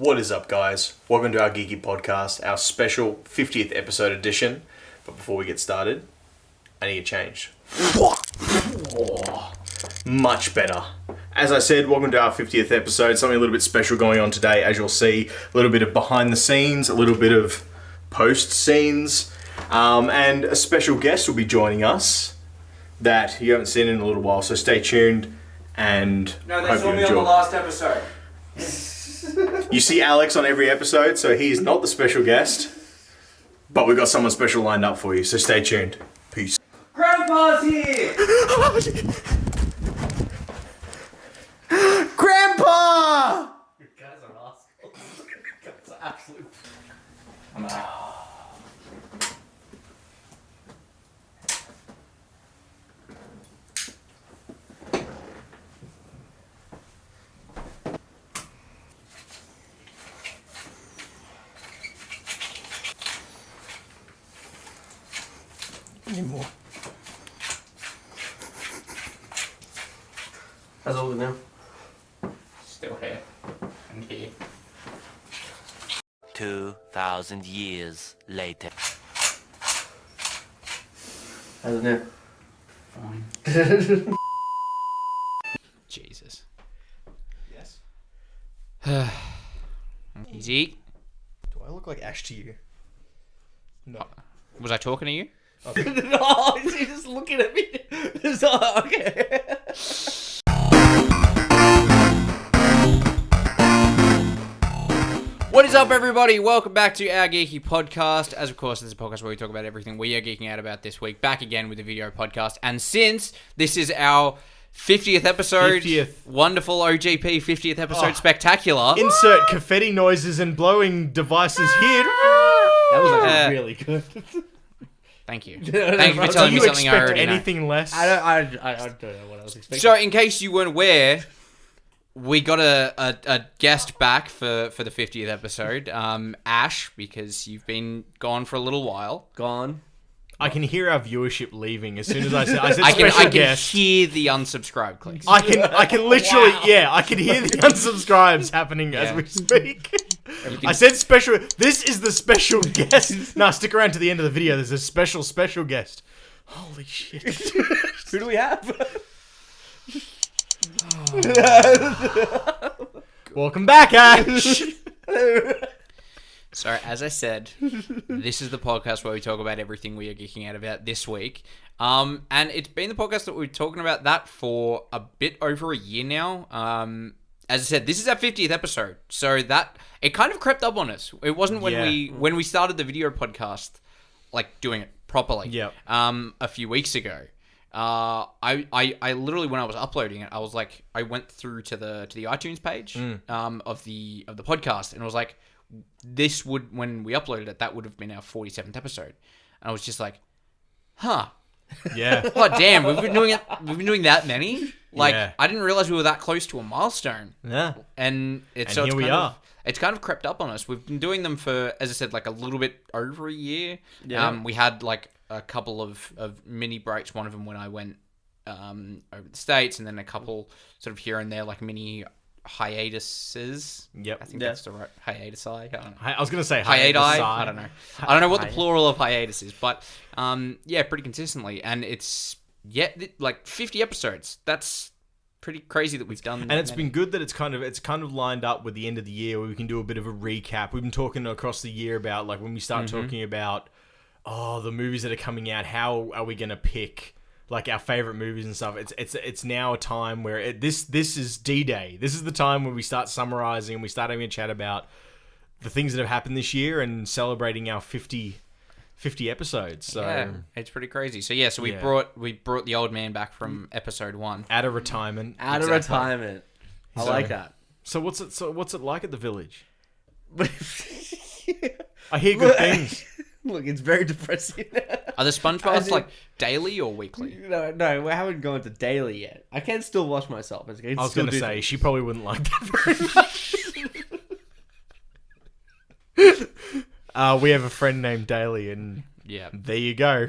What is up, guys? Welcome to our Geeky Podcast, our special 50th episode edition. But before we get started, I need a change. Oh, much better. As I said, welcome to our 50th episode. Something a little bit special going on today, as you'll see. A little bit of behind the scenes, a little bit of post scenes, and a special guest will be joining us that you haven't seen in a little while. So stay tuned and No, they hope saw you me enjoy. on the last episode. You see Alex on every episode, so he's not the special guest. But we've got someone special lined up for you, so stay tuned. Peace. Grandpa's here! Grandpa! You guys are assholes. You guys are absolute... Anymore. How's it looking now? Still here. And here. 2,000 years later. How's it now? Fine. Jesus. Yes? Easy. Do I look like Ash to you? No. Was I talking to you? No, he's just looking at me. So, okay. What is up, everybody? Welcome back to our Geeky Podcast. As of course, this is a podcast where we talk about everything we are geeking out about this week. Back again with a video podcast. And since this is our 50th episode, 50th. wonderful OGP 50th episode spectacular. Insert confetti noises and blowing devices here. That was Uh, really good. Thank you. Thank you for telling me Do you something I expect already know. anything less? I don't know what I was expecting. So, in case you weren't aware, we got a guest back for the 50th episode, Ash, because you've been gone for a little while. Gone. I can hear our viewership leaving as soon as I said I special can guest. hear the unsubscribe clicks. I can literally, I can hear the unsubscribes happening as Yeah. we speak. I said special. This is the special guest. Now stick around to the end of the video. There's a special guest. Holy shit! Who do we have? Welcome back, Ash. So, as I said, this is the podcast where we talk about everything we are geeking out about this week. And it's been the podcast that we're talking about that for a bit over a year now. As I said, this is our 50th episode, so that it kind of crept up on us. It wasn't when we started the video podcast, like doing it properly. Yep. A few weeks ago. I literally, when I was uploading it, I was like, I went through to the iTunes page of the podcast, and I was like, this would, when we uploaded it, that would have been our 47th episode. And I was just like, huh. Yeah. Oh damn, we've been doing that many? Like, Yeah. I didn't realize we were that close to a milestone. Yeah. And it's And here we are. It's kind of crept up on us. We've been doing them for, as I said, like a little bit over a year. Yeah. We had like a couple of mini breaks. One of them when I went over the States, and then a couple sort of here and there, like mini hiatuses. Yep. I think Yeah. that's the right hiatus. I don't know. I was gonna say Hiati? hi. I don't know. I don't know what the plural of hiatus is, but yeah, pretty consistently. And it's like 50 episodes. That's pretty crazy that we've done. And it's been good that it's kind of lined up with the end of the year where we can do a bit of a recap. We've been talking across the year about, like, when we start talking about the movies that are coming out, how are we gonna pick like our favorite movies and stuff. It's now a time where this is D-Day. This is the time where we start summarizing and we start having a chat about the things that have happened this year and celebrating our 50 episodes. So yeah, it's pretty crazy. So yeah, so we brought the old man back from episode 1 out of retirement. Out of retirement. I like that. So what's it like at the village? I hear good things. Look, it's very depressing. Are the SpongeBob's like daily or weekly? No, we haven't gone to daily yet. I can still wash myself. I was going to say, she probably wouldn't like that very much. We have a friend named Daly, and Yeah. there you go.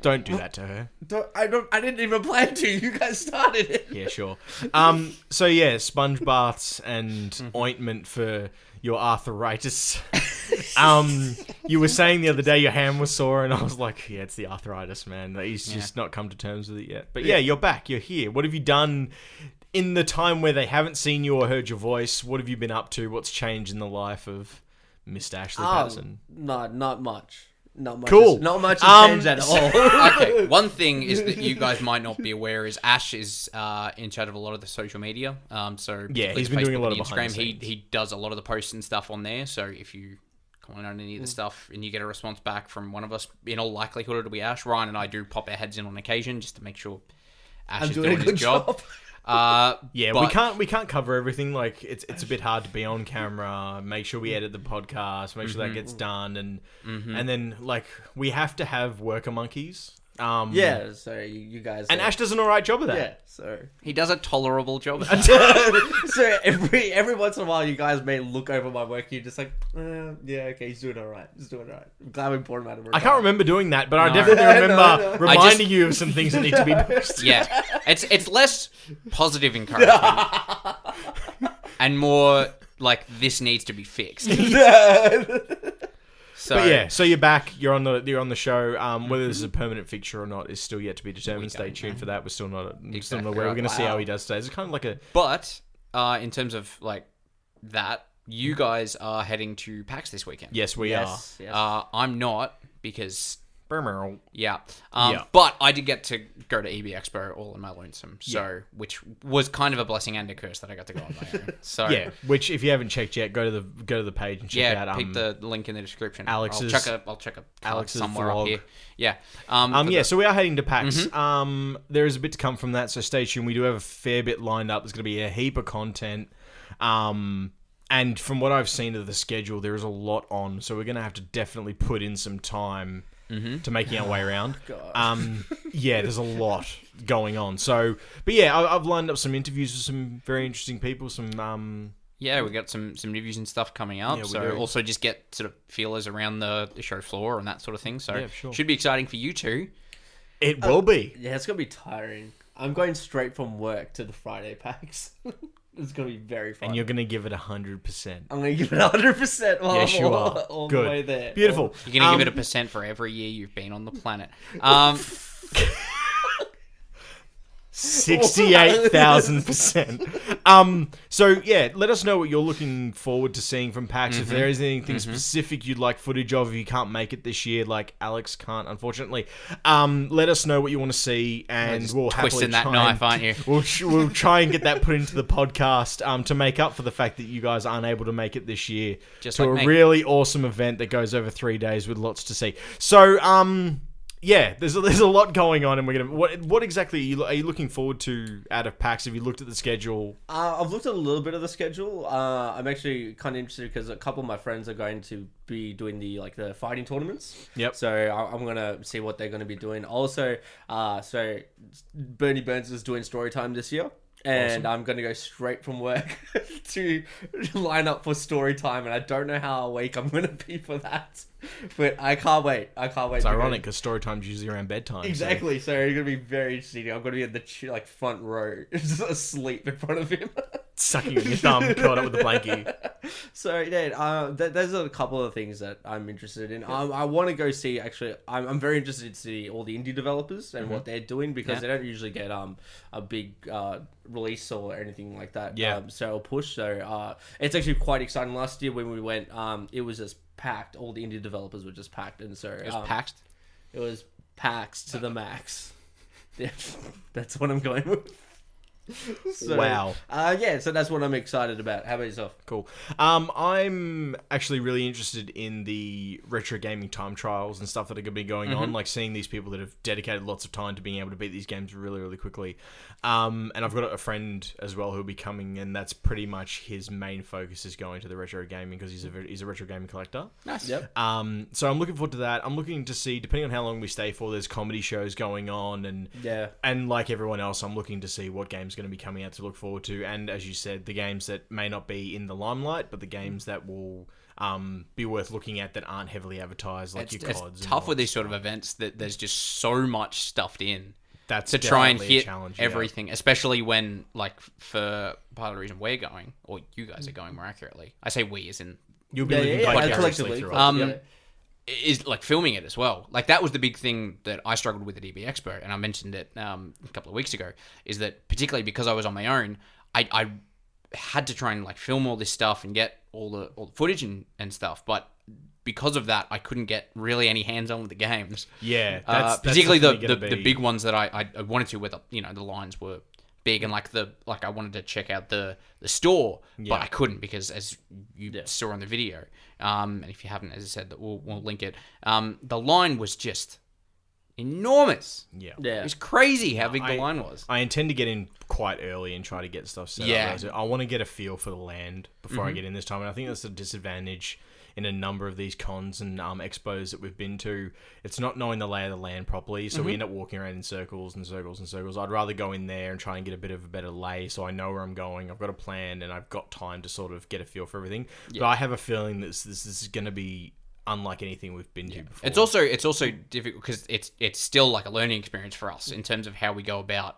Don't do that to her. I didn't even plan to. You guys started it. Yeah, sure. So yeah, sponge baths and ointment for your arthritis. You were saying the other day your hand was sore, and I was like, yeah, it's the arthritis, man. He's just not come to terms with it yet. But yeah, you're back. You're here. What have you done in the time where they haven't seen you or heard your voice? What have you been up to? What's changed in the life of Mr. Ashley Patterson? No, not much. Not much. Cool. Not much has changed at all. Okay, one thing is that you guys might not be aware is Ash is in charge of a lot of the social media. So Yeah, he's been Facebook doing a lot and of behind Instagram. the scenes. He does a lot of the posts and stuff on there. So if you comment on any of the stuff and you get a response back from one of us, in all likelihood it'll be Ash. Ryan and I do pop our heads in on occasion just to make sure Ash is doing his job. Yeah, but we can't cover everything. Like it's a bit hard to be on camera. Make sure we edit the podcast. Make sure that gets done, and then like we have to have worker monkeys. Yeah, so you guys... And Ash does an alright job of that. Yeah, so... he does a tolerable job at that. So every once in a while, you guys may look over my work. You're just like, yeah, okay, he's doing all right. He's doing all right. I'm glad we brought him out of I can't remember doing that, but I No. definitely remember No. reminding you of some things that need to be posted. Yeah, it's less positive encouragement and more like this needs to be fixed. So But yeah, so you're back. You're on the show. Whether this is a permanent fixture or not is still yet to be determined. Stay tuned for that. We're still not Exactly aware. We're right. going to see how he does today. It's kind of like a But in terms of like that, you guys are heading to PAX this weekend. yes, we Yes. I'm not because are. yeah. Yeah. But I did get to go to EB Expo all in my lonesome. So Yeah. which was kind of a blessing and a curse that I got to go on my own. So Yeah, which if you haven't checked yet, go to the page and check out. peep the link in the description. Alex's- I'll check a Alex's somewhere vlog. up here. Yeah. Yeah, so we are heading to PAX. There is a bit to come from that, so stay tuned. We do have a fair bit lined up. There's going to be a heap of content. And from what I've seen of the schedule, there is a lot on, so we're going to have to definitely put in some time to making our way around. Yeah, there's a lot going on. So, but yeah, I've lined up some interviews with some very interesting people. Yeah, we got some reviews and stuff coming up. Yeah, we So do. also just get sort of feelers around the show floor and that sort of thing. So Yeah, sure. should be exciting for you two. It will be. Yeah, it's going to be tiring. I'm going straight from work to the Friday PAX. It's going to be very fun. And you're going to give it 100%. I'm going to give it 100% while Yes, I'm you all, are. all Good. the way there. Beautiful. You're gonna give it a percent for every year you've been on the planet. 68,000%. So yeah, let us know what you're looking forward to seeing from PAX. If there is anything specific you'd like footage of, if you can't make it this year, like Alex can't, unfortunately, let us know what you want to see, and we'll happily twisting that try knife, and- aren't you? We'll try and get that put into the podcast to make up for the fact that you guys aren't able to make it this year Just to like a me. really awesome event that goes over 3 days with lots to see. So yeah, there's a lot going on, and we're gonna. What exactly are you looking forward to out of PAX? Have you looked at the schedule? I've looked at a little bit of the schedule. I'm actually kind of interested because a couple of my friends are going to be doing the fighting tournaments. Yep. So I'm gonna see what they're gonna be doing. Also, so Bernie Burns is doing story time this year. And I'm going to go straight from work to line up for story time. And I don't know how awake I'm going to be for that. But I can't wait. It's It's ironic because story time's usually around bedtime. so- Exactly. So it's going to be very interesting. I'm going to be in the front row, just asleep in front of him. Sucking on your thumb, caught up with the blankie. So yeah, there's a couple of things that I'm interested in. I want to go see. Actually, I'm very interested to see all the indie developers and what they're doing because they don't usually get a big release or anything like that. Yeah. So push. So it's actually quite exciting. Last year when we went, it was just packed. All the indie developers were just packed, and so It was packed. It was packed to the max. Yeah, that's what I'm going with. So, Wow. Yeah, so that's what I'm excited about. How about yourself? Cool. I'm actually really interested in the retro gaming time trials and stuff that are going to be going on, like seeing these people that have dedicated lots of time to being able to beat these games really, really quickly. And I've got a friend as well who'll be coming, and that's pretty much his main focus is going to the retro gaming because he's a retro gaming collector. Nice. Yep. So I'm looking forward to that. I'm looking to see, depending on how long we stay for, there's comedy shows going on, and Yeah. and like everyone else, I'm looking to see what games going to be coming out to look forward to. And as you said, the games that may not be in the limelight, but the games that will be worth looking at that aren't heavily advertised, like your CODs. It's tough with these sort of events that there's just so much stuffed in. That's to try and definitely a hit challenge, everything, especially when, like, for part of the reason we're going, or you guys are going more accurately. I say we as in You'll be living vicariously through it. is like filming it as well. Like that was the big thing that I struggled with at EB Expo, and I mentioned it a couple of weeks ago. Is that particularly because I was on my own, I had to try and like film all this stuff and get all the footage and stuff, but because of that, I couldn't get really any hands on with the games. Yeah, that's particularly definitely the big ones that I wanted to, where the lines were big, and like I wanted to check out the store, but I couldn't because as you saw on the video, and if you haven't, as I said, we'll link it. The line was just enormous. Yeah, it was crazy how big the line was. I intend to get in quite early and try to get stuff set up. I want to get a feel for the land before I get in this time, and I think that's a disadvantage in a number of these cons and expos that we've been to. It's not knowing the lay of the land properly, so we end up walking around in circles and circles and circles. I'd rather go in there and try and get a bit of a better lay, so I know where I'm going, I've got a plan, and I've got time to sort of get a feel for everything. But I have a feeling that this is going to be unlike anything we've been to before. It's also difficult because it's still like a learning experience for us in terms of how we go about,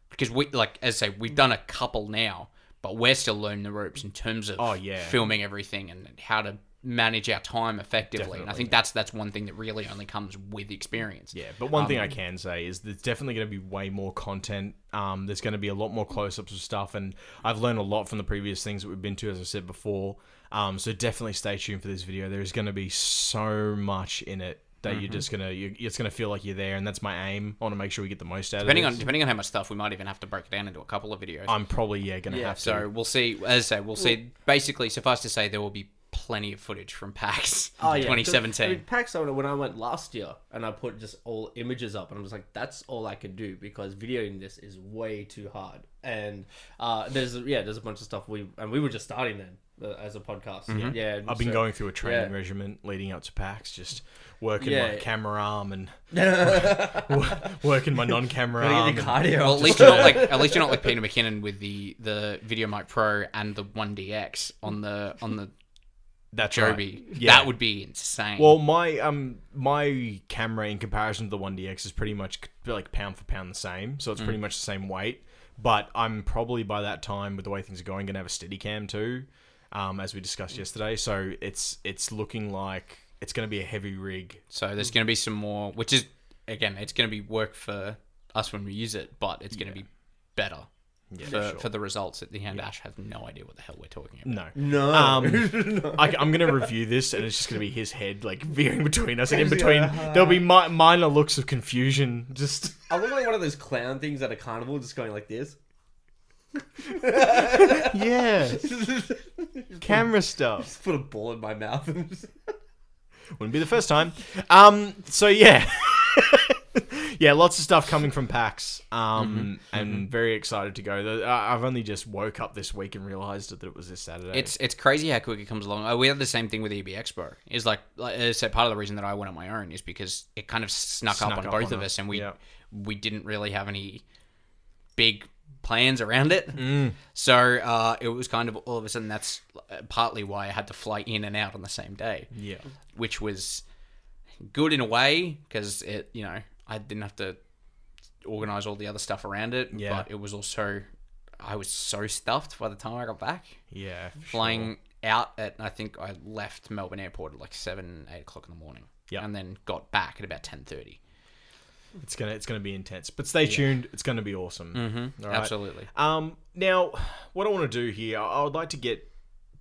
because we, like, as I say, we've done a couple now, but we're still learning the ropes in terms of filming everything and how to manage our time effectively. Definitely. And I think that's one thing that really only comes with experience. Yeah, but one thing I can say is there's definitely going to be way more content. There's going to be a lot more close-ups of stuff, and I've learned a lot from the previous things that we've been to, as I said before. So definitely stay tuned for this video. There's going to be so much in it that you're just it's gonna feel like you're there, and that's my aim. I want to make sure we get the most out of it. Depending on how much stuff, we might even have to break it down into a couple of videos. I'm probably gonna have to. So we'll see. As I say, we'll see. Basically, suffice to say, there will be plenty of footage from PAX 2017. I mean, PAX, when I went last year and I put just all images up, and I was like, that's all I could do because videoing this is way too hard. And there's a bunch of stuff we were just starting then as a podcast. Yeah, I've been going through a training regimen leading up to PAX, just working my camera arm and working my non-camera arm. Well, at least you're not like Peter McKinnon with the VideoMic Pro and the 1DX on the That's Joby. Right. Yeah. That would be insane. Well, my camera in comparison to the 1DX is pretty much like pound for pound the same, so it's pretty much the same weight. But I'm probably by that time, with the way things are going, gonna have a Steadicam too, as we discussed yesterday. So it's looking like it's gonna be a heavy rig. So there's gonna be some more, which is again, it's gonna be work for us when we use it, but it's gonna be better. For the results at the end. Ash has no idea what the hell we're talking about. No. I'm going to review this, and it's just going to be his head like veering between us, and in between there'll be minor looks of confusion. Just I look like one of those clown things at a carnival, just going like this. Camera stuff. Just put a ball in my mouth. Wouldn't be the first time. So lots of stuff coming from PAX. And very excited to go. I've only just woke up this week and realized that it was this Saturday. It's crazy how quick it comes along. We had the same thing with EB Expo. Is like I said, part of the reason that I went on my own is because it kind of snuck up on both of us, and we didn't really have any big plans around it. So it was kind of all of a sudden. That's partly why I had to fly in and out on the same day. Yeah, which was good in a way because I didn't have to organize all the other stuff around it. Yeah. But it was also, I was so stuffed by the time I got back. Yeah. Flying out at, I think I left Melbourne Airport at like 7, 8 o'clock in the morning. Yeah. And then got back at about 10:30. It's gonna be intense, but stay tuned. It's gonna be awesome. All right? Absolutely. Now, what I want to do here, I would like to get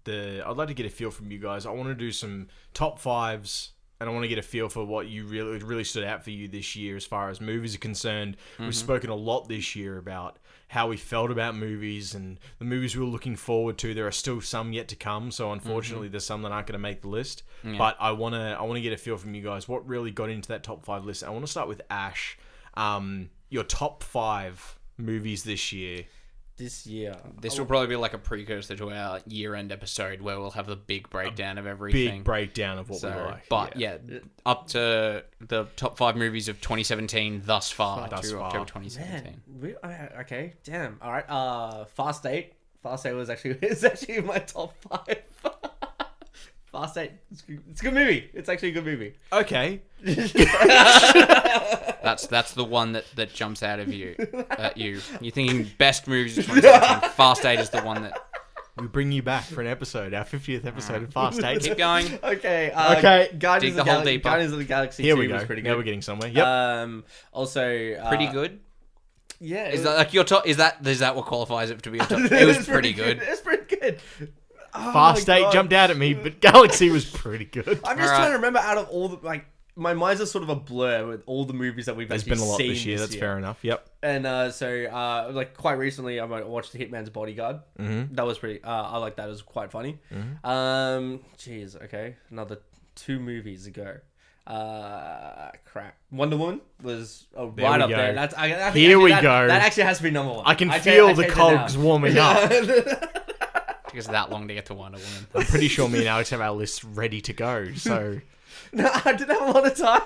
a feel from you guys. I want to do some top fives. And I want to get a feel for what you really stood out for you this year as far as movies are concerned. We've spoken a lot this year about how we felt about movies and the movies we were looking forward to. There are still some yet to come, so unfortunately there's some that aren't going to make the list. Yeah. But I want to get a feel from you guys what really got into that top 5 list. I want to start with Ash. Your top 5 movies this year. This year. This will probably be like a precursor to our year-end episode where we'll have the big breakdown of everything. Big breakdown of what we like. But yeah, up to the top 5 movies of 2017 thus far to October 2017. Man, okay, damn. All right. Fast 8. Fast 8 is actually in my top 5. Fast 8. It's a good movie. It's actually a good movie. Okay. That's the one that jumps out of you at you. You're thinking best movies of 2017. Fast 8 is the one that... We bring you back for an episode, our 50th episode of Fast 8. Keep going. Okay. Okay. Guardians of the Galaxy Here 2 we go. was pretty good. Now we're getting somewhere. Yep. Also... Pretty good. Yeah. Is that like your top? Is that what qualifies it to be your top? It was pretty good. It's pretty good. Oh Fast 8 jumped out at me, but Galaxy was pretty good. I'm just trying to remember out of all the my mind's just sort of a blur with all the movies that we've There's actually been a lot seen this year. That's fair enough. Yep. And quite recently, I watched The Hitman's Bodyguard. Mm-hmm. That was pretty. I like that. It was quite funny. Mm-hmm. Okay. Another 2 movies ago. Crap. Wonder Woman was right up there. Here we go. That actually has to be number 1. I can feel the cogs warming up. It takes that long to get to Wonder Woman. I'm pretty sure me and Alex have our lists ready to go. So No, I didn't have a lot of time.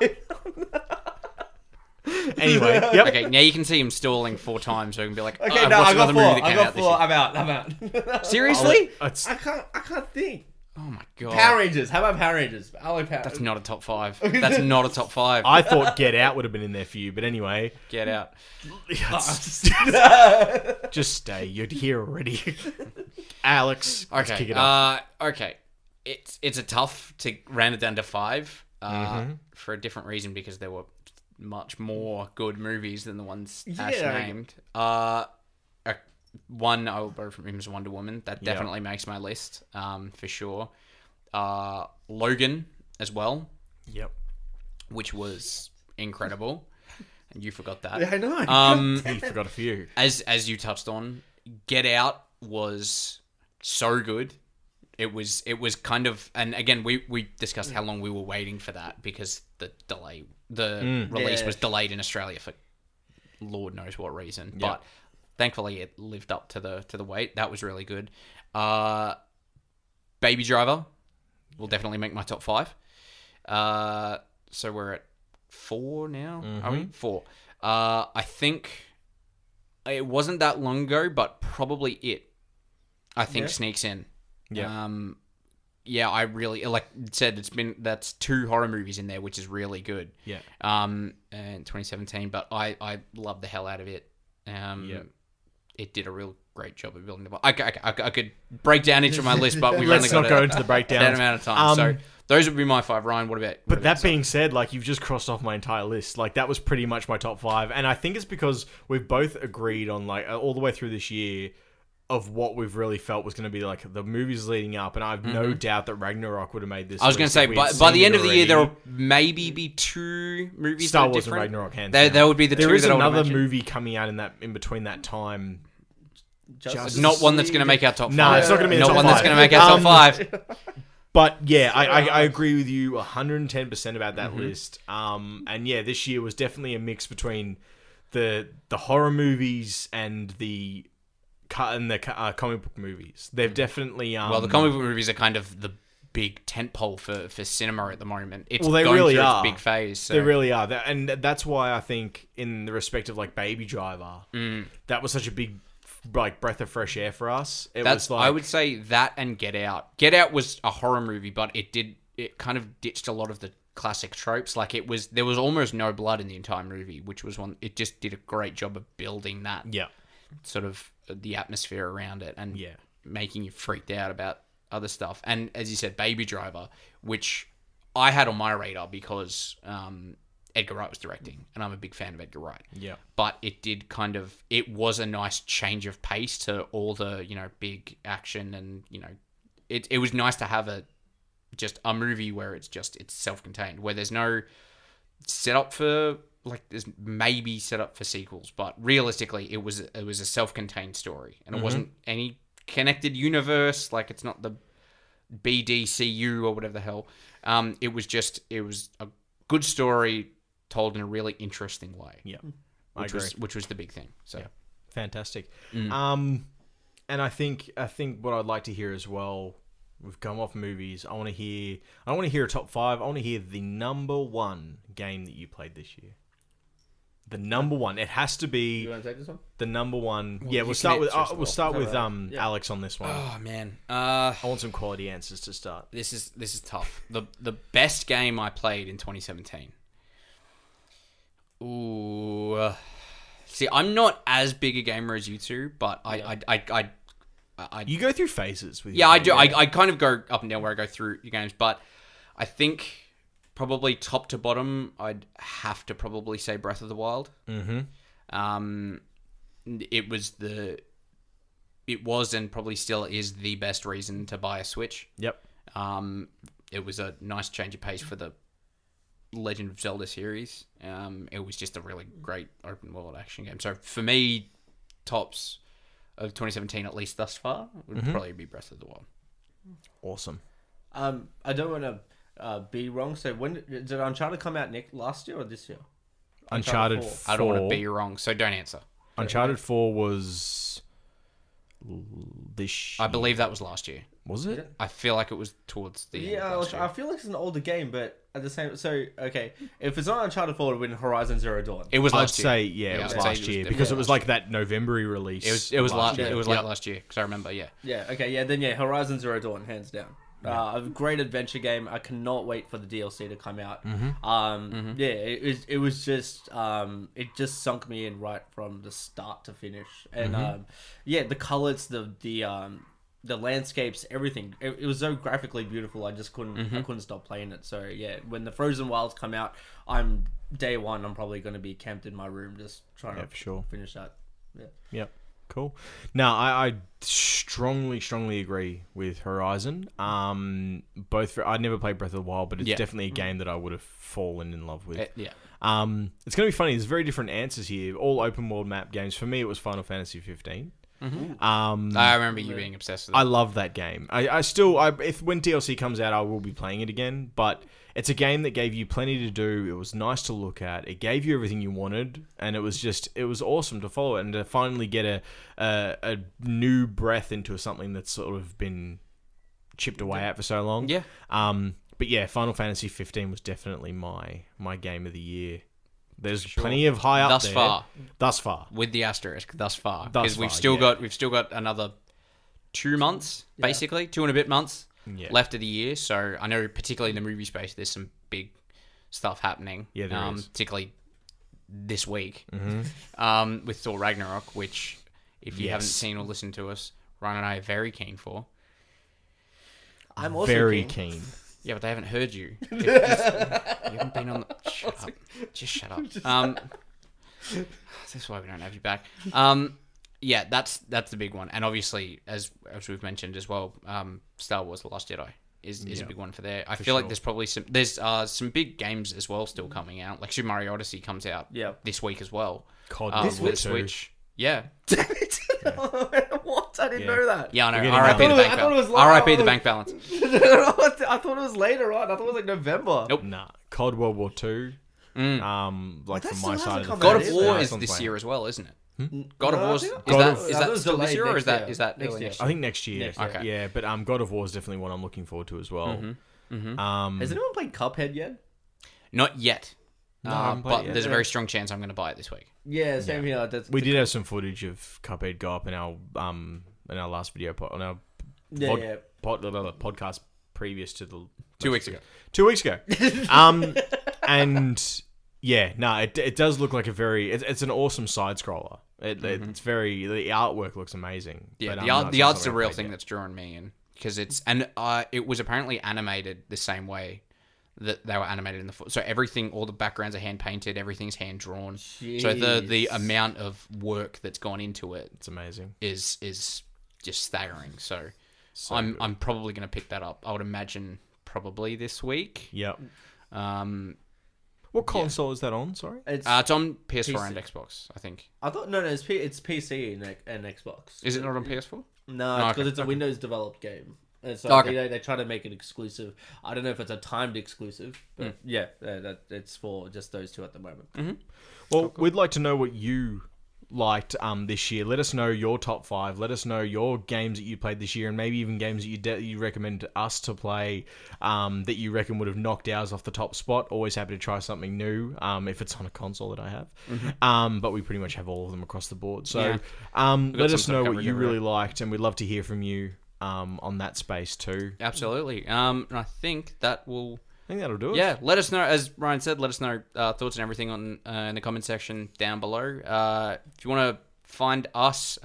anyway, yep. Okay, now you can see him stalling 4 times, so you can be like, Okay, oh, no, what's I got another 4. movie that I came got out this 4. year? I'm out. Seriously? I can't think. Oh my god. Power Rangers. How about Power Rangers? I like Power. That's not a top 5. That's not a top 5. I thought Get Out would have been in there for you, but anyway. Get out. Just stay. You're here already. Alex, let's kick Okay. it off. Okay. It's a tough to round it down to 5 for a different reason because there were much more good movies than the ones Ash named. One I will borrow from him is Wonder Woman. That definitely makes my list for sure. Logan as well. Yep. Which was incredible. And you forgot that. Yeah, I know. He forgot a few. As you touched on, Get Out was so good. It was kind of, and again we discussed how long we were waiting for that because the release was delayed in Australia for Lord knows what reason. Yep. But thankfully it lived up to the wait. That was really good. Baby Driver will definitely make my top 5. So we're at 4 now. Are we? 4. I think it wasn't that long ago, but probably it. I think sneaks in. Yeah. I really said that's 2 horror movies in there, which is really good. Yeah. In 2017, but I love the hell out of it. It did a real great job of building the. I could break down each of my list, but we've only got go into the breakdown. that amount of time. So those would be my 5. Ryan, what about? But that being said, you've just crossed off my entire list. That was pretty much my top 5, and I think it's because we've both agreed on all the way through this year of what we've really felt was going to be the movies leading up, and I have no doubt that Ragnarok would have made this. I was going to say, by the end of the year, there will maybe be 2 movies. Star that are Wars different. and Ragnarok, hands There down. would be the There 2 is that I would another imagine. movie coming out in between that time. Not one that's going to make our top 5. No, it's not going to be not top one 5. that's going to make our top 5. But yeah, I agree with you 110% about that list. And yeah, this year was definitely a mix between the horror movies and the comic book movies. They've definitely Well, the comic book movies are kind of the big tentpole for cinema at the moment. It's they going really through are. its big phase. So. They really are, and that's why I think in the respect of Baby Driver, that was such a big breath of fresh air for us. I would say that and Get Out. Get Out was a horror movie, but it kind of ditched a lot of the classic tropes. There was almost no blood in the entire movie, which was one. It just did a great job of building that. Yeah. Sort of the atmosphere around it and making you freaked out about other stuff. And as you said, Baby Driver, which I had on my radar because Edgar Wright was directing, and I'm a big fan of Edgar Wright. Yeah. But it was a nice change of pace to all the, big action and, it was nice to have just a movie where it's self-contained, where there's no setup for there's maybe set up for sequels, but realistically it was a self-contained story, and it wasn't any connected universe. It's not the BDCU or whatever the hell. It was a good story told in a really interesting way. Yeah. Which was the big thing. So fantastic. And I think what I'd like to hear as well. We've come off movies. I want to hear a top 5. I want to hear the number 1 game that you played this year. The number 1. It has to be. You want to take this one? The number 1. Well, Yeah, you we'll start can with answer as well. we'll start with Yeah. Alex on this one. Oh man. I want some quality answers to start. This is tough. The best game I played in 2017. Ooh. See, I'm not as big a gamer as you two, but I You go through phases with. yeah, your I do. game. I kind of go up and down where I go through your games, but I think probably top to bottom, I'd have to probably say Breath of the Wild. Mm-hmm. It was and probably still is the best reason to buy a Switch. Yep. It was a nice change of pace for the Legend of Zelda series. It was just a really great open world action game. So for me, tops of 2017, at least thus far, would probably be Breath of the Wild. Awesome. I don't want to be wrong. So when did Uncharted come out, Nick? Last year or this year? Uncharted 4. 4. I don't want to be wrong, so don't answer. Uncharted 4 was this. I believe that was last year. Was it? I feel like it was towards the end Yeah, of last year. I feel like it's an older game, but at the same, so okay, if it's not Uncharted 4, it would have been Horizon Zero Dawn. It was I'd last year. say it was I'd say last year definitely because it was last like that November-y release. It was last year. It was Yep. like last year because I remember. Yeah. Yeah, okay, yeah, then Horizon Zero Dawn, hands down. A great adventure game. I cannot wait for the DLC to come out. Yeah, it was just it just sunk me in right from the start to finish, and yeah, the colors, the landscapes, everything. It was so graphically beautiful. I just couldn't stop playing it. So yeah, when the Frozen Wilds come out, day one. I'm probably going to be camped in my room just trying to for sure. finish that. Yeah. Yep. Cool. Now, I strongly agree with Horizon. I never played Breath of the Wild, but it's definitely a game that I would have fallen in love with. Yeah. It's going to be funny. There's very different answers here. All open world map games. For me, it was Final Fantasy 15. I remember you being obsessed with it. I love that game. If when DLC comes out, I will be playing it again. But it's a game that gave you plenty to do. It was nice to look at. It gave you everything you wanted, and it was awesome to follow it and to finally get a new breath into something that's sort of been chipped away at for so long. Yeah. But yeah, Final Fantasy 15 was definitely my game of the year. There's plenty of high up there. Thus far. With the asterisk, thus far. Thus Because we've still got another 2 months, basically, 2 and a bit months left of the year. So I know particularly in the movie space there's some big stuff happening. Yeah, there is. Particularly this week. With Thor Ragnarok, which if you haven't seen or listened to us, Ryan and I are very keen for. I'm also Very keen. Yeah, but they haven't heard you. You haven't been on the... Shut up. Just shut up. This is why we don't have you back. Yeah, that's the big one. And obviously, as we've mentioned as well, Star Wars The Last Jedi is a big one for there. I feel like there's probably some big games as well still coming out. Like Super Mario Odyssey comes out this week as well. COD With the Switch. Yeah. Damn it! What? I didn't know that. Yeah, I know. We're RIP getting the bank balance. RIP the bank balance. I thought it was later on. I thought it was like November. Nope. Nah. COD World War 2. Like that from still my side of hasn't the come God out of yet. War Yeah, is sounds this like- year as well, isn't it? God of No, War I is think- that was still this delayed year or next is that year. is that Next early year. next I year? think next year. Next year. Okay. Yeah, but God of War is definitely one I'm looking forward to as well. Has anyone played Cuphead yet? Not yet. No, I haven't played it But yet. there's a very strong chance I'm going to buy it this week. Yeah, same here. We did have some footage of Cuphead go up in our last video on our podcast previous to the 2 weeks ago. 2 weeks ago. And yeah, no, it does look like it's an awesome side scroller. It's very, the artwork looks amazing. Yeah, but the art's the something real I've thing played that's drawing me in because it was apparently animated the same way that they were animated in the so everything, all the backgrounds are hand painted, everything's hand drawn. So the amount of work that's gone into it It's amazing. is just staggering. So I'm probably going to pick that up. I would imagine probably this week. Yep. What console is that on? Sorry. It's on PS4 PC. and Xbox, I think. I thought no, it's PC and Xbox. Is it not on PS4? No, because okay, it's a Windows developed game. And so Okay. they try to make it exclusive. I don't know if it's a timed exclusive, but yeah, it's for just those two at the moment. Well, we'd like to know what you liked this year. Let us know your top 5. Let us know your games that you played this year, and maybe even games that you recommend us to play that you reckon would have knocked ours off the top spot. Always happy to try something new if it's on a console that I have. But we pretty much have all of them across the board. So let us know what you really liked, and we'd love to hear from you on that space too. Absolutely. And I think that'll do it. Yeah, let us know, as Ryan said, let us know thoughts and everything on in the comment section down below. If you want to find us,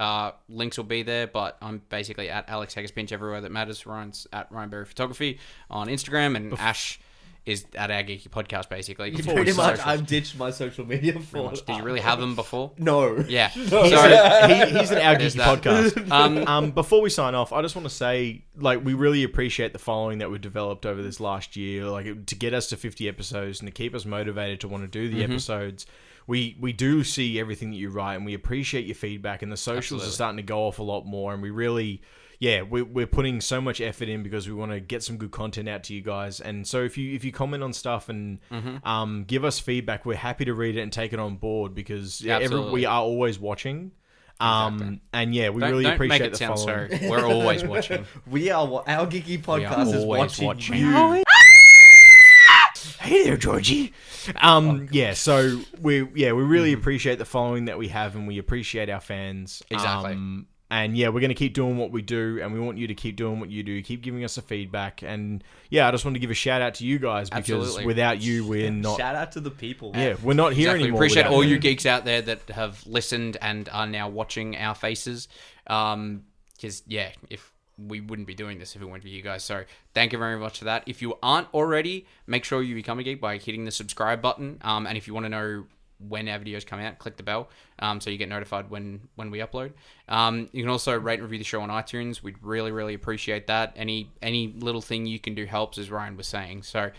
links will be there, but I'm basically at Alex Haggispinch everywhere that matters. Ryan's at Ryan Berry Photography on Instagram, and Ash is at our Geeky Podcast, basically. Pretty much, I've ditched my social media for... Did you really have them before? No. Yeah. No. He's at our Geeky Podcast. Before we sign off, I just want to say, like, we really appreciate the following that we've developed over this last year. Like, to get us to 50 episodes and to keep us motivated to want to do the episodes. We do see everything that you write, and we appreciate your feedback, and the socials are starting to go off a lot more, and we really... Yeah, we're putting so much effort in because we want to get some good content out to you guys. And so if you comment on stuff and give us feedback, we're happy to read it and take it on board because we are always watching. And yeah, we really appreciate the following. So we're always watching. Our Geeky Podcast is watching. Hey there, Georgie. Yeah, so we really appreciate the following that we have, and we appreciate our fans. Exactly. And yeah, we're going to keep doing what we do, and we want you to keep doing what you do. Keep giving us the feedback. And yeah, I just want to give a shout out to you guys because without you, we're not... Shout out to the people. Yeah, we're not here anymore. We appreciate all you geeks out there that have listened and are now watching our faces. Because yeah, if we wouldn't be doing this if it weren't for you guys. So thank you very much for that. If you aren't already, make sure you become a geek by hitting the subscribe button. And if you want to know when our videos come out, click the bell so you get notified when we upload. You can also rate and review the show on iTunes. We'd really, really appreciate that. Any little thing you can do helps, as Ryan was saying. So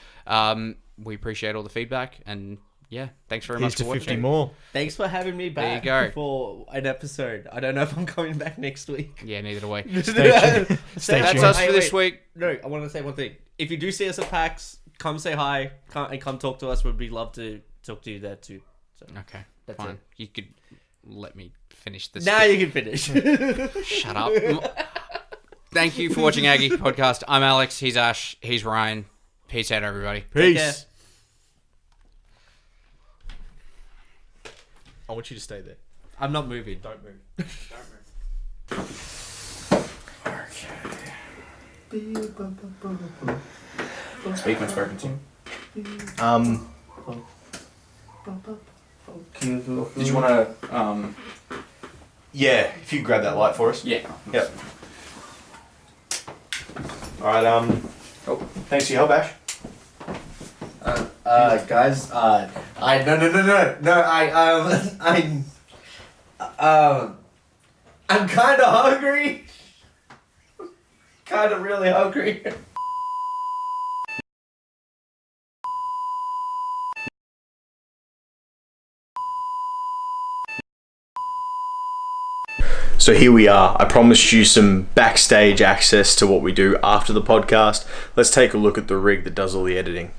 we appreciate all the feedback, and yeah, thanks very much for watching. 50 more. Thanks for having me back for an episode. I don't know if I'm coming back next week. Yeah, neither do I. Stay tuned. That's us for this week. No, I want to say one thing. If you do see us at PAX, come say hi and come talk to us. We'd love to talk to you there too. Okay, that's fine. You could let me finish this. Now you can finish. Shut up. Thank you for watching our Geeky Podcast. I'm Alex. He's Ash. He's Ryan. Peace out, everybody. Peace. I want you to stay there. I'm not moving. Don't move. Okay. Speak when spoken to. Did you want to? Yeah, if you could grab that light for us. Yeah. Yep. All right. Thanks for your help, Ash. Guys, I'm kind of hungry. Kind of really hungry. So here we are. I promised you some backstage access to what we do after the podcast. Let's take a look at the rig that does all the editing.